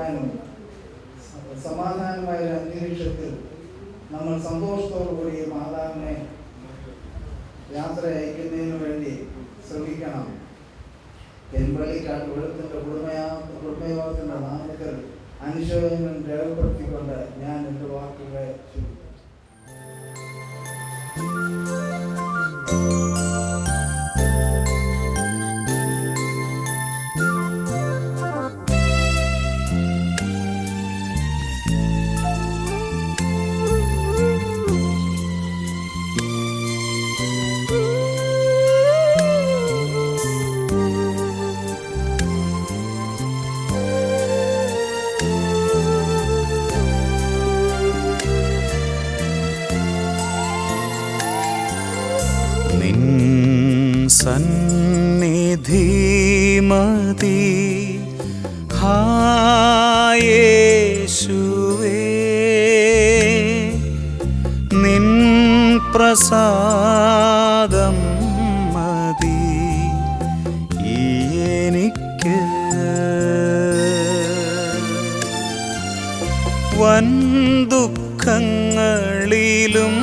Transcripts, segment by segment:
വരാനും സമാധാനമായ ഒരു അന്തരീക്ഷത്തിൽ നമ്മൾ സന്തോഷത്തോടുകൂടി മാതാവിനെ യാത്ര അയക്കുന്നതിന് വേണ്ടി ശ്രമിക്കണം. എൻപള്ളിക്കാട്ട് വെളുത്തിൻ്റെ കുടുംബയോഗത്തിൻ്റെ നാമത്തിൽ അനുശോചനം രേഖപ്പെടുത്തിക്കൊണ്ട് ഞാൻ എൻ്റെ വാക്കുകളെ ചുരുക്കും. സന്നിധി മതി യേശുവേ, നിൻ പ്രസാദം മതി എനിക്ക്. വൻ ദുഃഖങ്ങളിലും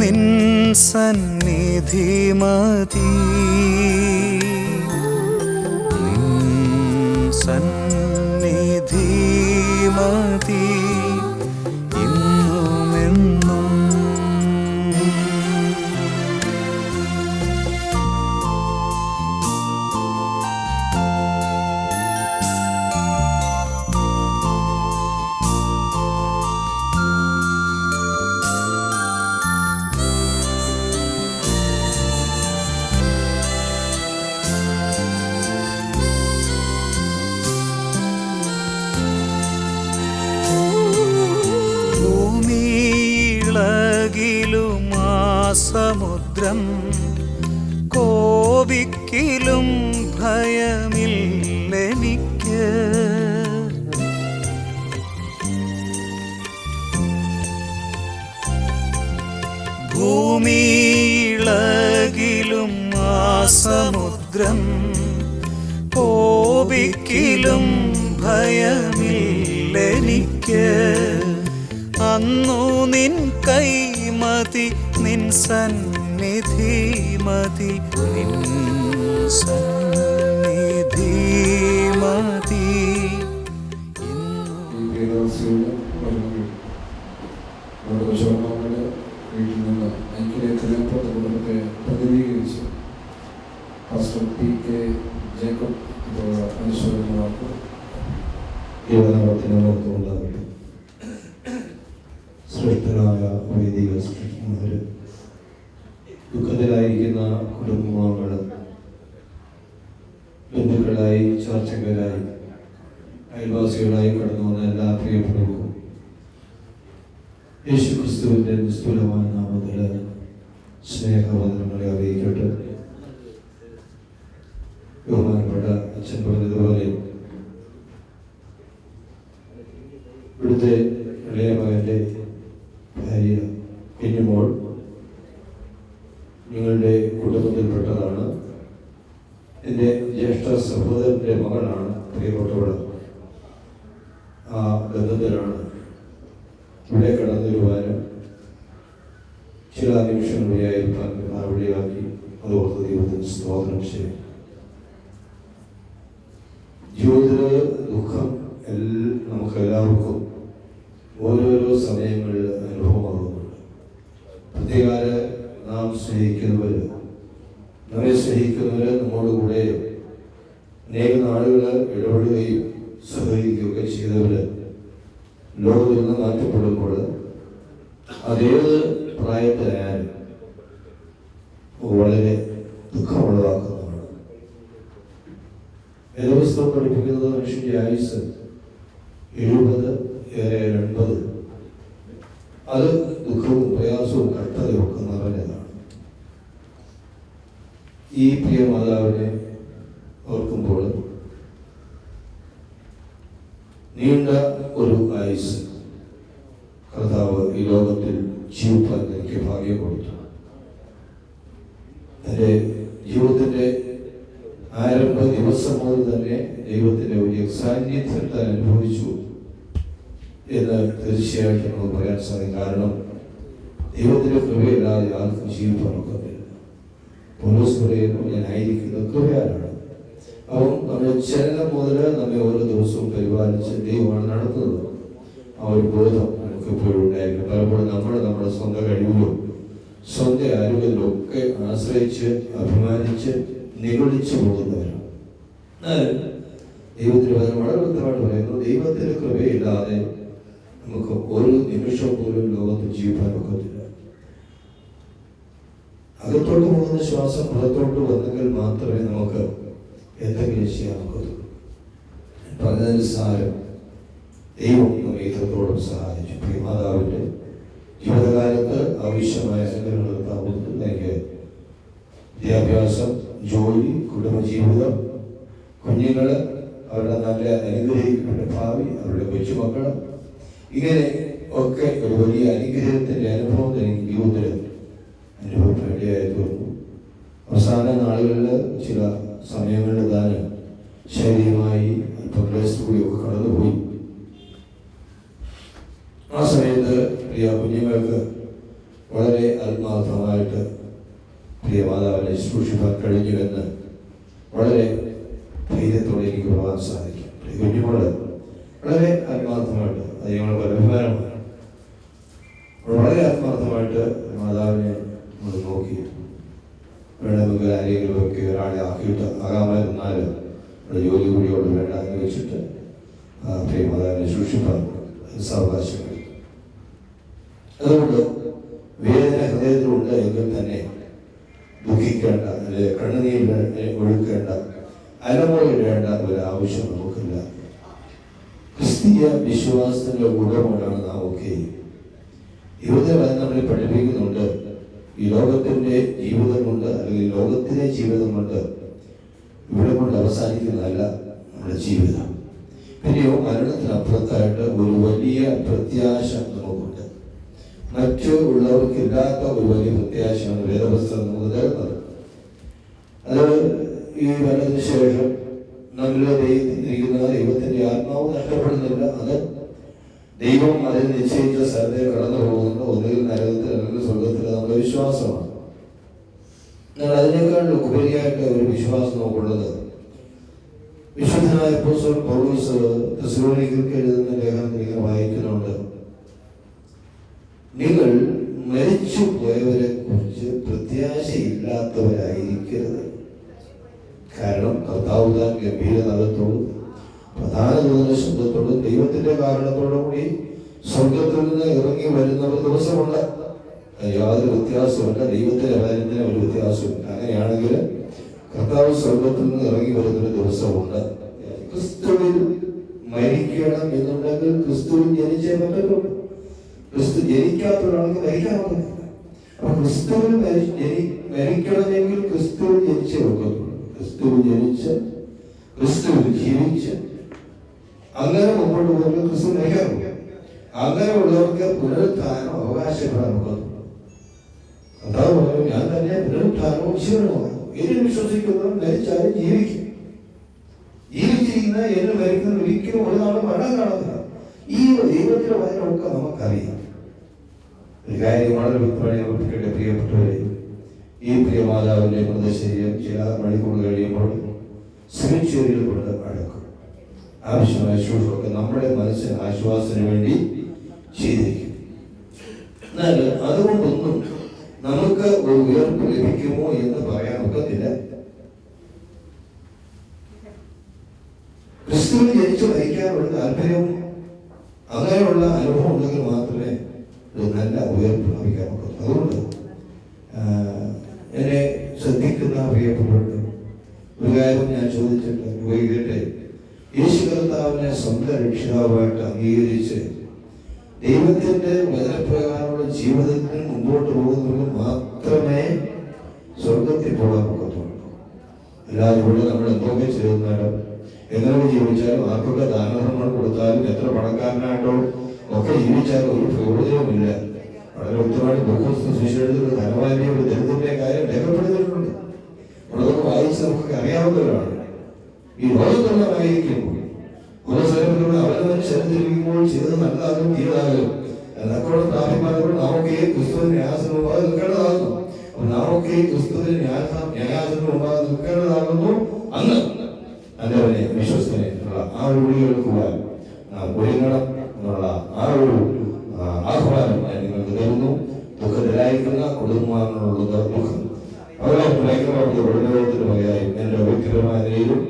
നിൻ സന്നിധി മതി, നിൻ സന്നിധി മതി ഇന്നുമെന്നും. സമുദ്രം കോപിക്കിലും ഭയമില്ലെനിക്ക്. ഭൂമിയിളകിലും ആ സമുദ്രം കോപിക്കിലും ഭയമില്ലെനിക്ക്. അന്നു നിൻ കൈമതി, നിൻ സന്നിധി മതി, നിൻ സന്നിധി മതി. വീട്ടിൽ നിന്ന് അഞ്ചിലേക്ക് കുടുംബത്തെ പ്രതിനിധീകരിച്ച് പാസ്റ്റർ PK ജേക്കബ് അനുശോചന വാക്ക് യുവനവത്തിനോർത്തുകൊണ്ടാകട്ടെ. ശ്രേഷ്ഠരായ വൈദിക ശ്രേഷ്ഠന്മാർ, ദുഃഖത്തിലായിരിക്കുന്ന കുടുംബാംഗങ്ങൾ, ബന്ധുക്കളായി, ചർച്ചക്കാരായി, അയൽവാസികളായി കടന്നു വന്ന എല്ലാ പ്രിയപ്പെട്ടവർക്കും യേശുക്രിസ്തുവിൻ്റെ നിസ്തുലമായ നാമത്തിൽ സ്നേഹവന്ദനങ്ങളെ അറിയിക്കട്ടെ. ബഹുമാനപ്പെട്ട അച്ഛൻ പറഞ്ഞതുപോലെ ഇവിടുത്തെ ഇളയ മകൻ്റെ ഭാര്യ കുഞ്ഞുമോൾ നിങ്ങളുടെ കുടുംബത്തിൽപ്പെട്ടതാണ്. എൻ്റെ ജ്യേഷ്ഠ സഹോദരൻ്റെ മകളാണ് പ്രിയപ്പെട്ടവൾ. ആ ബന്ധത്തിലാണ് ഇവിടെ കടന്നു വരുവാനും ചില നിമിഷങ്ങൾ വഴിയായിരിക്കാൻ മറുപടിയാക്കി അതോർത്ത് ദൈവത്തിന് സ്തോത്രം ചെയ്യും. ജീവിതത്തിലെ ദുഃഖം നമുക്കെല്ലാവർക്കും ഓരോരോ സമയങ്ങളിൽ അനുഭവമാകുന്നുണ്ട്. പ്രത്യേകാല നാം സ്നേഹിക്കുന്നവർ, നമ്മെ സ്നേഹിക്കുന്നവർ നമ്മോട് കൂടെ അനേക നാളുകൾ ഇടപെടുകയും സഹകരിക്കുകയൊക്കെ ചെയ്തവർ ലോകത്തിൽ നിന്ന് മാറ്റപ്പെടുമ്പോൾ അതേത് പ്രായത്തിലായാലും വളരെ ദുഃഖമുള്ളതാക്കുന്നതാണ്. വേദപുസ്തകം പഠിപ്പിക്കുന്നത് മനുഷ്യൻ്റെ ആയുസ് 70 ഏറെ 80. അത് ദുഃഖവും പ്രയാസവും കഷ്ടതയും ഒക്കെ നിറഞ്ഞതാണ്. ഈ പ്രിയ മാതാവിനെ ഓർക്കുമ്പോൾ നീണ്ട ഒരു ആയുസ് കർത്താവ് ഈ ലോകത്തിൽ ജീവിക്കാൻ എനിക്ക് ഭാഗ്യം കൊടുത്തു. എൻ്റെ ജീവിതത്തിൻ്റെ ആരംഭ ദിവസം മുതൽ തന്നെ ദൈവത്തിൻ്റെ വലിയ സാന്നിധ്യത്തെ അനുഭവിച്ചു എന്ന് തീർച്ചയായിട്ടും നമുക്ക് പറയാൻ സാധിക്കും. കാരണം ദൈവത്തിൻ്റെ കൃപയില്ലാതെ ആർക്കും ജീവിക്കാൻ ഒക്കത്തില്ല. പൗലോസ് പറയുന്നു, ഞാനായിരിക്കുന്നത് കൃപയാലാണ്. അപ്പം നമ്മുടെ ജനനം മുതൽ നമ്മെ ഓരോ ദിവസവും പരിപാലിച്ച് ദൈവമാണ് നടത്തുന്നത്. ആ ഒരു ബോധം നമുക്ക് എപ്പോഴും ഉണ്ടായിരിക്കും. പലപ്പോഴും നമ്മുടെ സ്വന്തം കഴിവിലും സ്വന്തം ആരോഗ്യത്തിലും ഒക്കെ ആശ്രയിച്ച് അഭിമാനിച്ച് നിഗളിച്ചു പോകുന്നവരാണ്. എന്നാൽ ദൈവത്തിന് വളരെ വ്യക്തമായിട്ട് പറയുന്നു, ദൈവത്തിൻ്റെ കൃപയില്ലാതെ നമുക്ക് ഒരു നിമിഷം പോലും ലോകത്ത് ജീവിക്കാൻ ഒക്കത്തില്ല. അകത്തോട്ട് പോകുന്ന ശ്വാസം പുറത്തോട്ട് വന്നെങ്കിൽ മാത്രമേ നമുക്ക് എന്തെങ്കിലും ചെയ്യാൻ ഒക്കത്തുള്ളൂ. പറഞ്ഞതിന് സാരം ദൈവം നമ്മെ ഇത്രത്തോളം സഹായിച്ചു. പ്രിയമാതാവിൻ്റെ ജീവിതകാലത്ത് ആവശ്യമായ സംഘടനകൾക്കാവുന്നത് എനിക്ക് വിദ്യാഭ്യാസം, ജോലി, കുടുംബജീവിതം, കുഞ്ഞുങ്ങൾ, അവരുടെ നല്ല അനുഗ്രഹിക്കപ്പെട്ട ഭാവി, അവരുടെ കൊച്ചുമക്കൾ, ഇങ്ങനെ ഒക്കെ ഒരു വലിയ അനുഗ്രഹത്തിൻ്റെ അനുഭവം എനിക്ക് ജീവിതത്തിൽ അനുഭവപ്പെടേണ്ടിയായി തോന്നുന്നു. അവസാന നാളുകളിൽ ചില സമയങ്ങളിൽ താൻ ശാരീരികമായി കൂടിയൊക്കെ കടന്നുപോയി. ആ സമയത്ത് പ്രിയ കുഞ്ഞുങ്ങൾക്ക് വളരെ ആത്മാർത്ഥമായിട്ട് പ്രിയ മാതാവിനെ ശുശ്രൂഷിക്കാൻ കഴിഞ്ഞുവെന്ന് വളരെ ധൈര്യത്തോടെ എനിക്ക് പറയാൻ സാധിക്കും. കുഞ്ഞുങ്ങൾ വളരെ ആത്മാർത്ഥമായിട്ട്, അത് ഞങ്ങൾ അഭിമാനമാണ്, വളരെ ആത്മാർത്ഥമായിട്ട് മാതാവിനെ നമ്മൾ നോക്കി. വേണമെങ്കിൽ ആരെങ്കിലും ഒക്കെ ഒരാളെ ആക്കിയിട്ട് ആകാമായിരുന്നാൽ നമ്മുടെ ജോലി കൂടിയോട് വേണ്ട എന്ന് വെച്ചിട്ട് പ്രിയ മാതാവിനെ ശുശ്രൂഷിക്കാൻ സാവകാശം. അതുകൊണ്ട് വേദന ഹൃദയത്തിലുണ്ട് എങ്കിൽ തന്നെ ദുഃഖിക്കേണ്ട, അല്ലെങ്കിൽ കണ്ണുനീർ ഒഴുക്കേണ്ട, അലമുറയിടേണ്ട ഒരു ആവശ്യം നമുക്കില്ല. ക്രിസ്തീയ വിശ്വാസത്തിന്റെ ഗുണമാണ് നാം ഒക്കെ. ഇവിടെ നമ്മളെ പഠിപ്പിക്കുന്നുണ്ട്, ഈ ലോകത്തിന്റെ ജീവിതം കൊണ്ട് അല്ലെങ്കിൽ ലോകത്തിലെ ജീവിതം കൊണ്ട് ഇവിടെ കൊണ്ട് അവസാനിക്കുന്നതല്ല നമ്മുടെ ജീവിതം. പിന്നെയോ മരണത്തിനപ്പുറത്തായിട്ട് ഒരു വലിയ പ്രത്യാശ നമുക്കുണ്ട്. മറ്റുള്ളവർക്കില്ലാത്ത ഒരു വലിയ പ്രത്യാശയാണ് വേദപുസ്തകം നമുക്ക് തരുന്നത്. അത് ഈ മരണത്തിന് ശേഷം നമ്മളുടെ ദൈവത്തിരിക്കുന്ന ദൈവത്തിന്റെ ആത്മാവ് നഷ്ടപ്പെടുന്നില്ല. അത് ദൈവം അതിന് നിശ്ചയിച്ച സ്ഥലത്തേക്ക് കടന്നു പോകുന്നത് ഒന്നുകിൽ നരകത്തിൽ അല്ലെങ്കിൽ സ്വർഗത്തിൽ നമ്മുടെ വിശ്വാസമാണ്. എന്നാൽ അതിനേക്കാൾ ഉപരിയായിട്ട് ഒരു വിശ്വാസം നമുക്കുള്ളത്, വിശുദ്ധനായ അപ്പോസ്തലൻ പൗലോസ് തെസ്സലോനിക്കർക്ക് എഴുതുന്ന ലേഖനത്തിൽ ഇങ്ങനെ വായിക്കുന്നുണ്ട്, നിങ്ങൾ മരിച്ചു പോയവരെ കുറിച്ച് പ്രത്യാശയില്ലാത്തവരായിരിക്കരുത്. കാരണം കർത്താവ് താൻ ഗംഭീരനാഥത്തോടും പ്രധാന ദൂതന്റെ ശബ്ദത്തോടും ദൈവത്തിന്റെ കാരണത്തോടും കൂടി സ്വർഗത്തിൽ നിന്ന് ഇറങ്ങി വരുന്ന ഒരു ദിവസമുണ്ട്. യാതൊരു വ്യത്യാസമുണ്ട്, ദൈവത്തിന്റെ വചനത്തിന് ഒരു വ്യത്യാസമുണ്ട്. അങ്ങനെയാണെങ്കിൽ കർത്താവ് സ്വർഗത്തിൽ നിന്ന് ഇറങ്ങി വരുന്നൊരു ദിവസമുണ്ട്. ക്രിസ്തുവിൽ മരിക്കണം എന്നുണ്ടെങ്കിൽ ക്രിസ്തുവിൽ ജനിച്ചേ പറ്റുള്ളൂ. ക്രിസ്തു ജനിക്കാത്തവരാണെങ്കിൽ മരിക്കാൻ പറ്റില്ല. അപ്പൊ ക്രിസ്തുവിൽ മരിക്കണമെങ്കിൽ ക്രിസ്തുവിൽ ജനിച്ചേ പറ്റുള്ളൂ. ക്രിസ്തുവിൽ ജനിച്ച് ക്രിസ്തുവിൽ ജീവിച്ച് അങ്ങനെ മുമ്പോട്ട് പോകുമ്പോൾ ക്രിസ്തു മരിക്കാറുണ്ട്. അങ്ങനെയുള്ളവർക്ക് പുനരുത്ഥാനം അവകാശപ്പെടാൻ ഒക്കുന്നു. അതാ പറഞ്ഞു, ഞാൻ തന്നെ പുനരുത്ഥാനവും ജീവനുമാണ്. എന്നിൽ വിശ്വസിക്കുന്നവർ മരിച്ചാലും ജീവിക്കും. ജീവിച്ചിരിക്കുന്ന എന്ന് മരിക്കുന്ന ഒരിക്കലും ഒരു നാളും മരണം കാണുന്നില്ല. ഈ ദൈവത്തിന്റെ വചനമൊക്കെ നമുക്കറിയാം. ഒരു കാര്യം വളരെ വ്യക്തമായി ഓർപ്പിക്കട്ടെ പ്രിയപ്പെട്ടവരെ, ഈ പ്രിയ മാതാവിന്റെ മൃതശരീരം ചില മണിക്കൂർ കഴിയുമ്പോൾ സെമിത്തേരിയിൽ കൊണ്ട് അടക്കും. ആവശ്യമായ ശുശ്രൂഷയൊക്കെ നമ്മുടെ മനസ്സിന് ആശ്വാസത്തിന് വേണ്ടി ചെയ്തിരിക്കും. എന്നാൽ അതുകൊണ്ടൊന്നും നമുക്ക് ഒരു ഉയർപ്പ് ലഭിക്കുമോ എന്ന് പറയാൻ ഒക്കത്തില്ല. ക്രിസ്തുവിൽ ജനിച്ചു മരിക്കാനുള്ള താല്പര്യവും അങ്ങനെയുള്ള അനുഭവം ഉണ്ടെങ്കിൽ മാത്രമേ ഒരു നല്ല ഉയർപ്പ് ലഭിക്കാൻ ഒക്കത്തുള്ളൂ. അതുകൊണ്ട് എന്നെ ശ്രദ്ധിക്കുന്ന പ്രിയപ്പെട്ടവർക്ക് ഒരു കാര്യം ഞാൻ ചോദിച്ചിട്ട് വൈകിട്ട്, യേശു കർത്താവിനെ സ്വന്തം രക്ഷിതാവായിട്ട് അംഗീകരിച്ച് ദൈവത്തിന്റെ വചനപ്രകാരമുള്ള ജീവിതത്തിന് മുമ്പോട്ട് പോകുന്നവർക്ക് മാത്രമേ സ്വർഗത്തിൽ പോകാൻ ഒക്കത്തുള്ളൂ. അല്ലാതെ ഇവിടെ നമ്മൾ എന്തൊക്കെ ചെയ്യുന്നാലും എങ്ങനെ ജീവിച്ചാലും ആർക്കൊക്കെ ദാനധർമ്മങ്ങൾ കൊടുത്താലും എത്ര പണക്കാരനായിട്ടോ ഒക്കെ ജീവിച്ചാലും ഒരു പ്രയോജനമില്ല. വളരെ വ്യക്തമായിട്ട് ബഹുശേഷത്തിൽ ധനവാന്യയുടെ ദരിദ്രന്റെ കാര്യം രേഖപ്പെടുത്തിയിട്ടുണ്ട്. നമ്മളതൊക്കെ വായിച്ച് നമുക്ക് അറിയാവുന്നവരാണ്. ഈ ലോകത്തുള്ളവരായിരിക്കുമ്പോൾ ഓരോ സ്ഥലങ്ങളിലൂടെ അവരവൻ ശരത്തിരിക്കുമ്പോൾ ചെയ്തത് നല്ലതാകും തീയതാകും എന്നൊക്കെ പ്രാപിപ്പാടുമ്പോൾ നാമൊക്കെ ക്രിസ്തുവിന് ന്യായാസനം മുമ്പാകെ നിൽക്കേണ്ടതാകുന്നു. അപ്പൊ നാമൊക്കെ ക്രിസ്തുവിന് ന്യായാസനം മുമ്പാകെ നിൽക്കേണ്ടതാകുന്നു. അന്ന് നല്ലവനെ വിശ്വസ്തനെ എന്നുള്ള ആ ഒരു വിളി കേൾക്കുവാൻ നാം ഒരുങ്ങണം എന്നുള്ള ആ ഒരു ആഹ്വാനം ഞാൻ നിങ്ങൾക്ക് തരുന്നു. ദുഃഖത്തിലായിരിക്കുന്ന കുടുംബാംഗങ്ങളുള്ള ദുഃഖം അവരെ കുടുംബത്തിന് വകയായി എൻ്റെ വ്യക്തിപരമായ നിലയിലും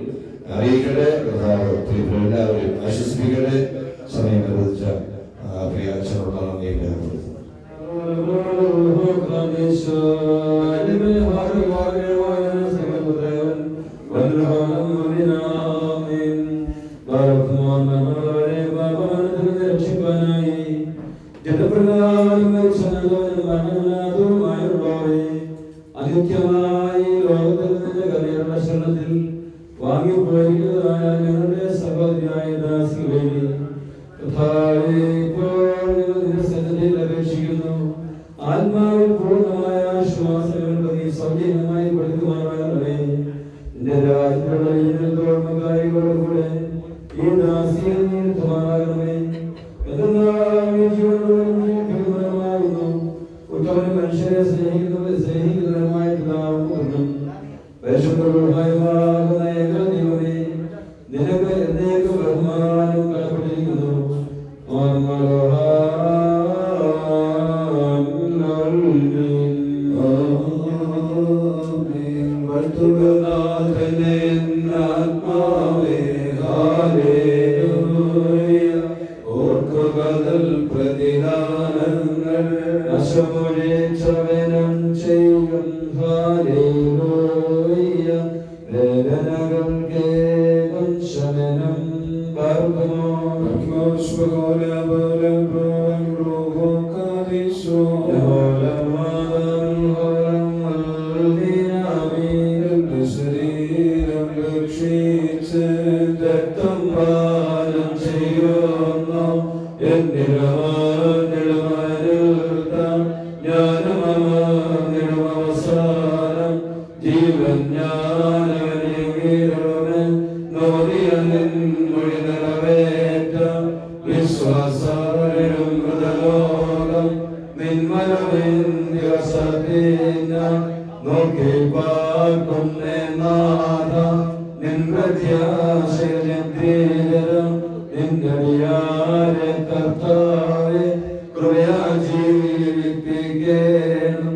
അറിയിക്കട്ടെ. എല്ലാവരും ആശ്വസിപ്പിക്കട്ടെ. സമയം അനുവദിച്ച പ്രിയ അച്ഛനുള്ള നന്ദി രേഖപ്പെടുത്തുന്നു. അനിത്യമായി ലോകത്തിൽ നിന്ന് കലയുടെ ശരണത്തിൽ വാങ്ങിപ്പോയിരിക്കുന്നതായ ഞങ്ങളുടെ സഹോദരിയായ ദാസികളെ അപേക്ഷിക്കുന്നു. ആത്മാവിൽ പൂർണ്ണമായ ആശ്വാസങ്ങൾ നീ സൗജന്യമായി പഠിക്കുവാനാകണമേ. എന്റെ രാജ്യത്തോടും കൂടെ ഈ ദാസിയെ നീർത്തുമാകണമേ. ഉത്തമന് മനുഷ്യരെ സ്നേഹിക്കുന്നവരുമായിട്ടുണ്ടാവുന്നു. നിനക്ക് എന്നേക്ക് ബഹുമാനം കടപ്പെട്ടിരിക്കുന്നു. പ്രതിദാനങ്ങൾ അശമൊഴിച്ചവനം ചെയ്യും. ഹാലേലൂയ. വേദനകൾ കേൾക്കും ശമനം പാർക്കുമോ. ശരീരം രക്ഷിച്ച് രക്തം പാനം ചെയ്യുന്നു. ജ്ഞാനമവസാനം ജീവൻ ജ്ഞാനവനെ മൊഴി നിറവേറ്റ വിശ്വാസം മൃതലോകം നിന്മലസീന നോക്കി പാർക്കും നാഥ നിൻ പ്രത്യാശയം നിന്നടിയാരെ കർത്താവെ കൃപയാ ജീവിപ്പിക്കേണം.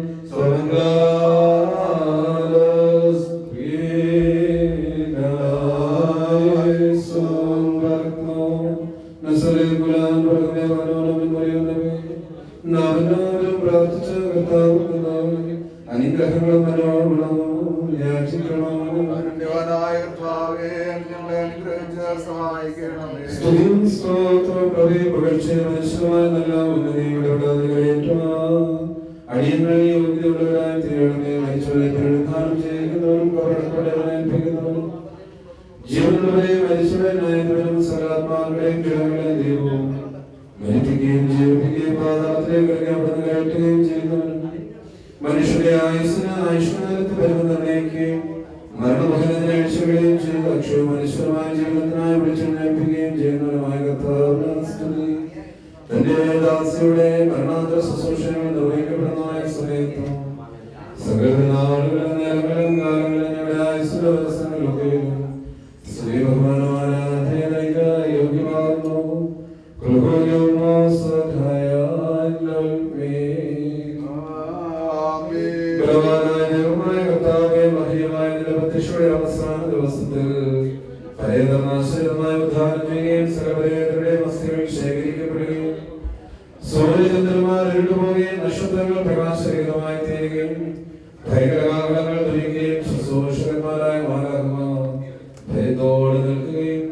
അനുഗ്രഹങ്ങളും മനോഗുണവും യാചിക്കണം. അടിയങ്ങളെ യോഗ്യതയുള്ളവരായി തീരണമേ. മരിച്ചവരെ പുനരുദ്ധാനം ചെയ്യുന്നവരും കപടപ്പെടേൽപ്പിക്കുന്നവരും ജീവനുള്ളവരെ മരിച്ചവരെ നയനവരും സകലാത്മാക്കളെയും കിഴങ്ങളെ ദൈവവും മരിപ്പിക്കുകയും ജീവിപ്പിക്കുകയും പാതാളത്തിലേക്ക് ഇറങ്ങപ്പെടുന്ന കയറ്റുകയും ചെയ്യുന്നവരും മനുഷ്യരുടെ ആയുസ്സിന് ആയുഷ്കാലത്ത് വരുന്ന നിർണ്ണയിക്കുകയും മരണമോഹനത്തിന് അഴിച്ചുകളെയും ചെയ്ത് അക്ഷയവും മനുഷ്യരുമായ ജീവിതത്തിനായി വിളിച്ചെഴുന്നേൽപ്പിക്കുകയും ചെയ്യുന്നവരുമായ കർത്താവിനെ സ്തുതി. തന്റെ ദാസിയുടെ മരണാന്തര ശുശ്രൂഷകൾ നിർവഹിക്കപ്പെടുന്നതായ സമയത്ത് സകല നാളുകളും നേരങ്ങളും കാലങ്ങളും ഞങ്ങളുടെ ആയുസ്സിലെ ദിവസങ്ങളിലൊക്കെയും സ്ത്രീ ബഹുമാനമാരാധനയ്ക്ക് യോഗ്യമാകുന്നു. അവസാന ദിവസത്തിൽ പരേതനാശരമായ ഉദ്ധാനം ചെയ്യുകയും സകലപരേതരുടെ മസ്തികൾ ശേഖരിക്കപ്പെടുകയും സൂര്യചന്ദ്രന്മാർ ഇരുട്ടുപോവുകയും നക്ഷത്രങ്ങൾ പ്രകാശരഹിതമായി തീരുകയും ഭയങ്കരകാകളങ്ങൾ ധരിക്കുകയും ശുശ്രൂഷകന്മാരായ മാലാഖമാർ ഭയത്തോടെ നിൽക്കുകയും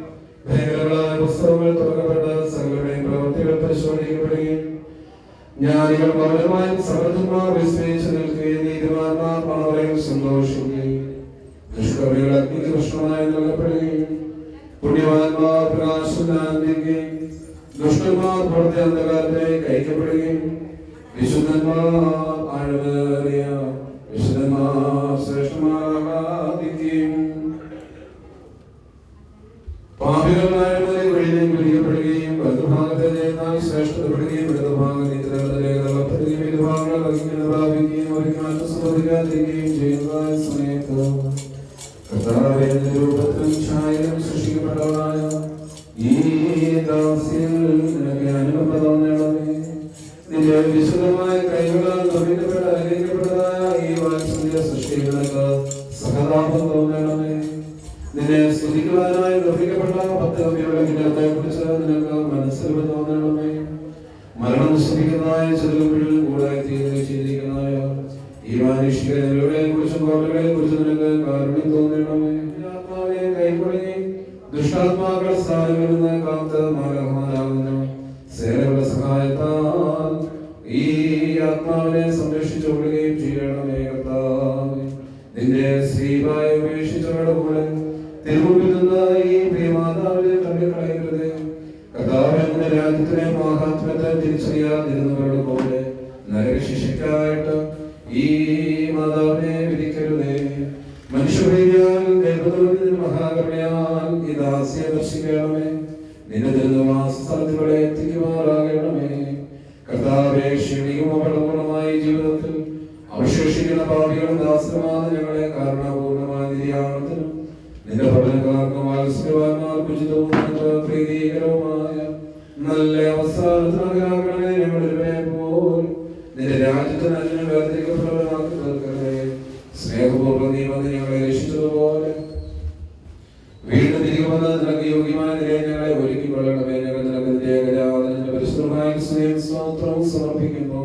ഭയങ്കരങ്ങളായ പുസ്തകങ്ങൾ തുറക്കപ്പെട്ട് സകലരുടെയും പ്രവൃത്തികൾ പരിശോധിക്കപ്പെടുകയും ജ്ഞാനികൾ മൗനമായും സമർത്ഥന്മാർ വിസ്മയിച്ചു നിൽക്കുകയും നീതിമാന്മാർ പണവരെയും സന്തോഷിക്കുകയും ദുഷ്കർമ്മികൾ അഗ്നിക്ക് ഭക്ഷണമായി നൽകപ്പെടുകയും പുണ്യവാന്മാർ പ്രകാശം ആനന്ദിക്കുകയും ദുഷ്ടന്മാർ പുറത്തെ അന്ധകാരത്തിലേക്ക് അയക്കപ്പെടുകയും വിശുദ്ധന്മാർ ആഴമേറിയ വിശുദ്ധന്മാർ ശ്രേഷ്ഠമാകാതിരിക്കുകയും പാപികളായവരെ വഴിയിലേക്ക് വിളിക്കപ്പെടുകയും വലതുഭാഗത്തെ നേതായി ശ്രേഷ്ഠതപ്പെടുകയും ഇടതുഭാഗം നിദ്രപ്പെടുകയും ഇരുഭാഗങ്ങൾ അങ്ങിങ്ങനെ പ്രാപിക്കുകയും അവർക്ക് മാറ്റം സംഭവിക്കാതിരിക്കുകയും ചെയ്യുന്നതായ സമയത്ത് കർത്താവേ രൂപത്തിലും ഛായയിലും സൃഷ്ടിക്കപ്പെട്ടവരായ ഈ ദാസ്യൻ നിനക്ക് അനുഭവം നേടണമേ. നിന്റെ വിശുദ്ധമായ കൈകളാൽ നിർമ്മിക്കപ്പെട്ട അനുഗ്രഹിക്കപ്പെട്ടതായ ഈ വാത്സല്യ സൃഷ്ടികൾക്ക് സഹതാപം തോന്നണമേ. നിന്നെ സ്തുതിക്കുവാനായി നിർമ്മിക്കപ്പെട്ട 10 കമ്പികളുടെ കിരീടത്തെ കുറിച്ച് നിനക്ക് മനസ്സിൽ തോന്നണമേ. മരണം നശിപ്പിക്കുന്നതായ ചെറുകുമ്പിളിൽ കൂടായി ചെയ്തിരിക്കുന്നതായ ഈ മാനുഷികളെ കുറിച്ചും കോട്ടകളെ കുറിച്ചും നിനക്ക് കാരുണ്യം തോന്നണമേ. ആത്മാവിനെ കൈപ്പൊടുങ്ങി ദുഷ്ടാത്മാക്കൾ സ്ഥാനങ്ങളിൽ നിന്ന് കാത്ത് മാലാഖമാരാകുന്ന സേനകളുടെ സഹായത്താൽ ഈ ആത്മാവിനെ സംരക്ഷിച്ചുകൊള്ളുകയും ചെയ്യണമേ. കർത്താവേ, നിന്റെ സ്ത്രീവായി ഉപേക്ഷിച്ചവരുടെ കൂടെ തിരുമുമ്പിൽ നിന്ന് ഈ പ്രിയമാതാവിനെ തള്ളിക്കളയരുതേ. കർത്താവേ, നിന്റെ രാജ്യത്തിനെ മഹാത്മ്യത്തെ തിരിച്ചറിയാതിരുന്നവരുടെ പോലെ നരകശിക്ഷയ്ക്കായിട്ട് ഈ മാതാവിനെ വിധിക്കരുതേ. മനുഷ്യപ്രീതിയാൽ ദൈവത്തിന്റെ മഹാകരുണയാൽ ഈ ദാസിയെ ദർശിക്കണമേ. നിന്റെ ദുരിതവാസസ്ഥലത്തുകളെ എത്തിക്കുമാറാകണമേ. കർത്താവേ, ക്ഷണികമോ ഫലപൂർണമായ ജീവിതത്തിൽ അവശേഷിക്കുന്ന പാപികളും ദാസരുമായ ഞങ്ങളെ കാരണപൂർണമായ നിര്യാണത്തിനും നിന്റെ ഭവനക്കാർക്കും വാത്സല്യവാന്മാർക്കും ഉചിതവും പ്രീതികരവുമായ നല്ല അവസാനത്തിനാകണമേ. ഞങ്ങളുടെ പോൽ നിന്റെ രാജ്യത്തിന് അതിനെ വേർതിരിക്കപ്പെട്ടവരാക്കി തീർക്കണമേ. സ്നേഹപൂർവ്വം നീ വന്ന് ഞങ്ങളെ രക്ഷിച്ചതുപോലെ വീണ്ടും തിരികെ വന്ന് നിനക്ക് യോഗ്യമായ നിലയെ ഞങ്ങളെ ഒരുക്കിക്കൊള്ളണമേ. ഞങ്ങൾ നിനക്ക് നിന്റെ ഏകജാതന്റെ പരിശുദ്ധമായ സ്നേഹം സ്തോത്രവും സമർപ്പിക്കുന്നു.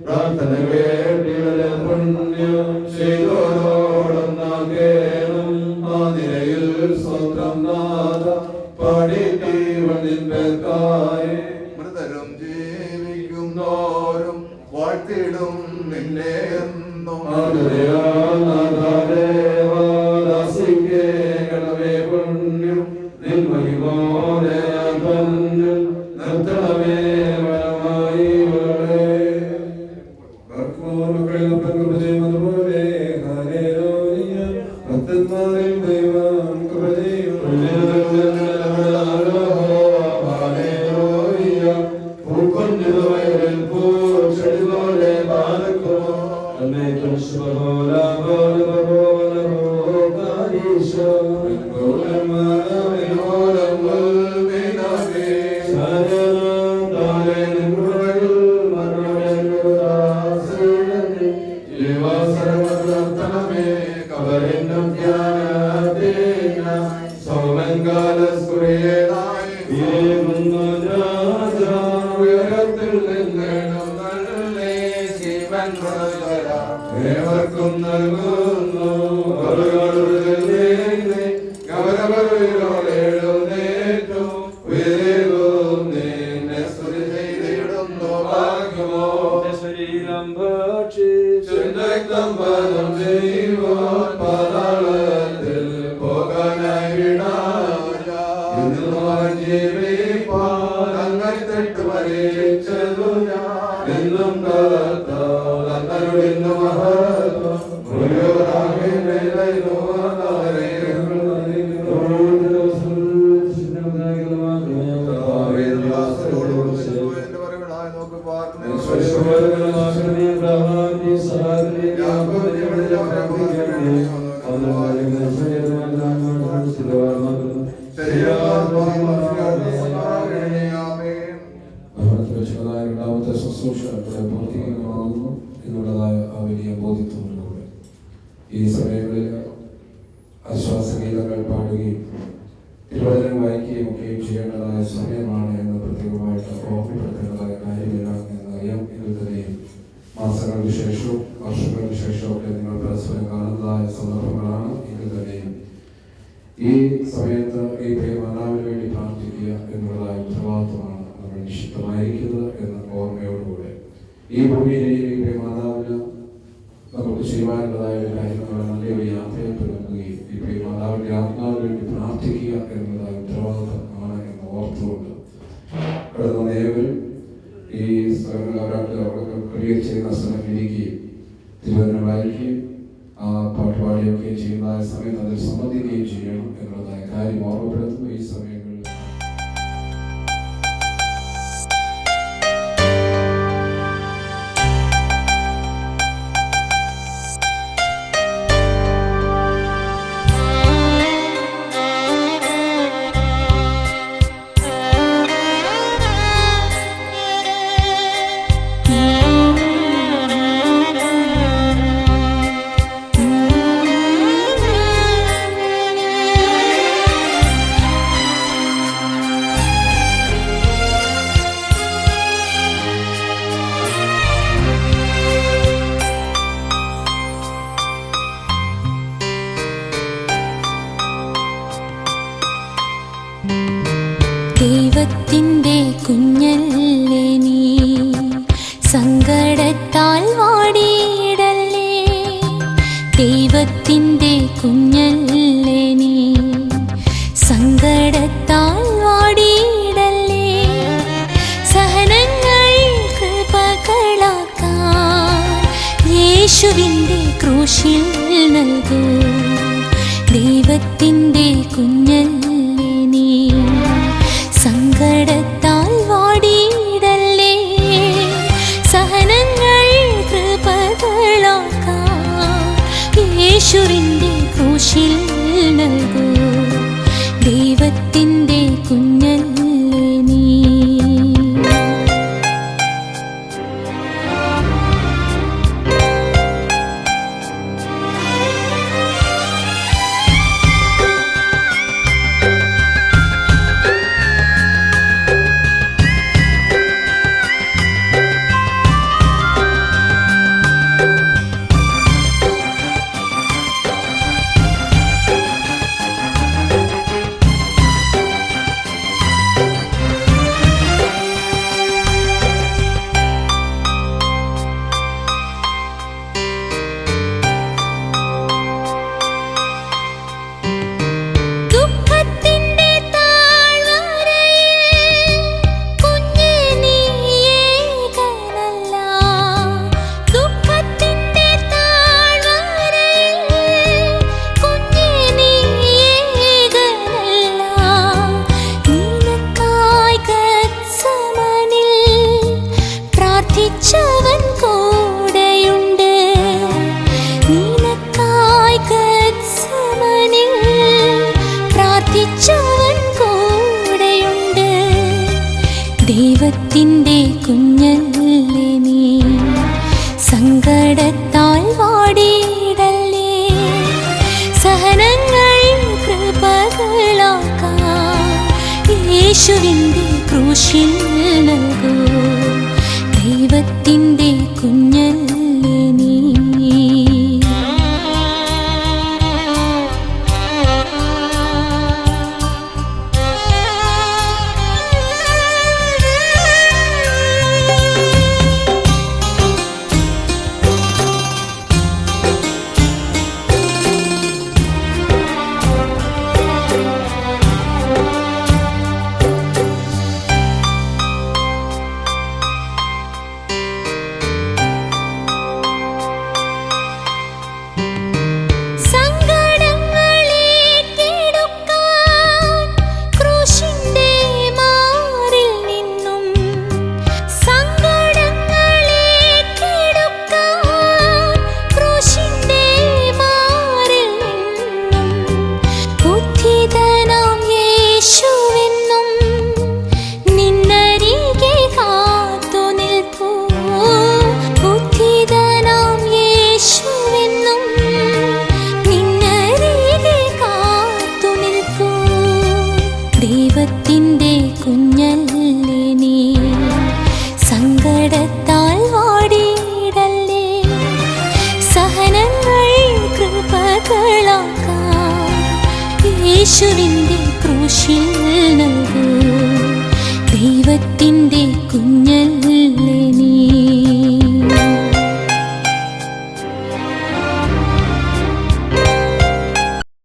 പ്രാർത്ഥനകളെ വാഴ്ത്തിടും നിന്നെ എന്നും പുണ്യം നിന്മഹിമോടെ നിർത്തണമേ വരമായി പോലെ ഭക്തന്മാരിൽ ദൈവം ഏവർക്കും നൽകുന്നു ഗൗരവരോടേറ്റു ഉയരേകും നിന്നെ സ്തുതി ചെയ്തിടുന്നു ഭാഗ്യമോ ശരീരം രക്തം പദം ചെയ്യുവാൻ പാതാളത്തിൽ പോകാനായി വിടാൻ ജീവിപ്പാൻ അങ്ങനെ തെട്ട് മരിച്ചതു ഞാൻ എന്നും രണ്ടാമത്തെ ശുശ്രൂഷ പൂർത്തീകരണമാകുന്നു എന്നുള്ളതായ ആ വലിയ ബോധ്യത്തോടുകൂടെ ഈ സമയങ്ങളിൽ ആശ്വാസഗീതങ്ങൾ പാടുകയും തിരുവചനം വായിക്കുകയും ഒക്കെയും ചെയ്യേണ്ടതായ സമയമാണ് എന്ന് പ്രത്യേകമായിട്ട് ഓർമ്മപ്പെടുത്തേണ്ടതായ കാര്യമില്ല എന്നറിയാം. ഇതിൽ തന്നെയും മാസങ്ങൾക്ക് ശേഷവും വർഷങ്ങൾക്ക് ശേഷവും ഒക്കെ നിങ്ങൾ പരസ്പരം കാണുന്നതായ സന്ദർഭങ്ങളാണ്. ഇതിൽ തന്നെയും ഈ സമയത്ത് ഈ പ്രിയമാതാവിന് വേണ്ടി പ്രാർത്ഥിക്കുക എന്നുള്ളതായ ഉത്തരവാദിത്വമാണ് നമ്മൾ നിശ്ചിതമായിരിക്കുന്നത് എന്ന ഓർമ്മയോടുകൂടെ ഈ ഭൂമിയിലെ ഈ പ്രിയമാതാവിന് നമുക്ക് ചെയ്യുവാനുള്ളതായ കാര്യങ്ങൾ നല്ലൊരു യാത്രയിൽ തുടങ്ങുകയും ഈ പ്രിയമാതാവിൻ്റെ ആത്മാവിന് വേണ്ടി പ്രാർത്ഥിക്കുക എന്നുള്ളതായ ഉത്തരവാദിത്വമാണ് എന്ന് ഓർത്തുകൊണ്ട് കടന്നു ഏവരും ഈ സ്ഥലങ്ങൾ അവരുടെ ക്രിയേറ്റ് സ്ഥലം ഇരിക്കുകയും തിരുവചനം വായിക്കുകയും ആ പാട്ടുപാടിയൊക്കെ ചെയ്യുന്നതായ സമയത്ത് അതിൽ സംബന്ധിക്കുകയും ചെയ്യണം എന്നുള്ളതായ കാര്യം ഓർമ്മപ്പെടുത്തുന്നു. ഈ സമയങ്ങളിൽ ദൈവത്തിൻ്റെ കുഞ്ഞല്ലേ നീ, സങ്കടത്താൽ വാടിയിടല്ലേ. ദൈവത്തിൻ്റെ കുഞ്ഞല്ലേ നീ, സങ്കടത്താൽ വാടിയിടല്ലേ. സഹനങ്ങൾ കൃപകളാക്കാൻ യേശുവിൻ്റെ ക്രൂശിൽ നൽകൂ. ദൈവത്തിൻ്റെ കുഞ്ഞല്ലേ നീ, സങ്കടത്താൽ വാടിയിടല്ലേ. സഹനങ്ങൾ കൃപകളാക്കാൻ യേശുവിൻ്റെ ക്രൂശിൽ നൽകൂ. ദൈവത്തിൻ്റെ കുഞ്ഞല്ലേ നീ. സങ്കടത്താൽ വാടിയിടല്ലേ, സഹനങ്ങൾ കൃപകളാക്കാം യേശുവിൻ്റെ ക്രൂശിൽ നൽകൂ. ദൈവത്തിൻ്റെ കുഞ്ഞല്ലേ നീ. ദൈവത്തിൻ്റെ കുഞ്ഞല്ലേ നീ, സങ്കടത്താൽ വാടിയിടല്ലേ, സഹനങ്ങൾ കൃപകളാക്കാം യേശുവിൻ്റെ ക്രൂശിൽ നൽകൂ. ദൈവത്തിൻ്റെ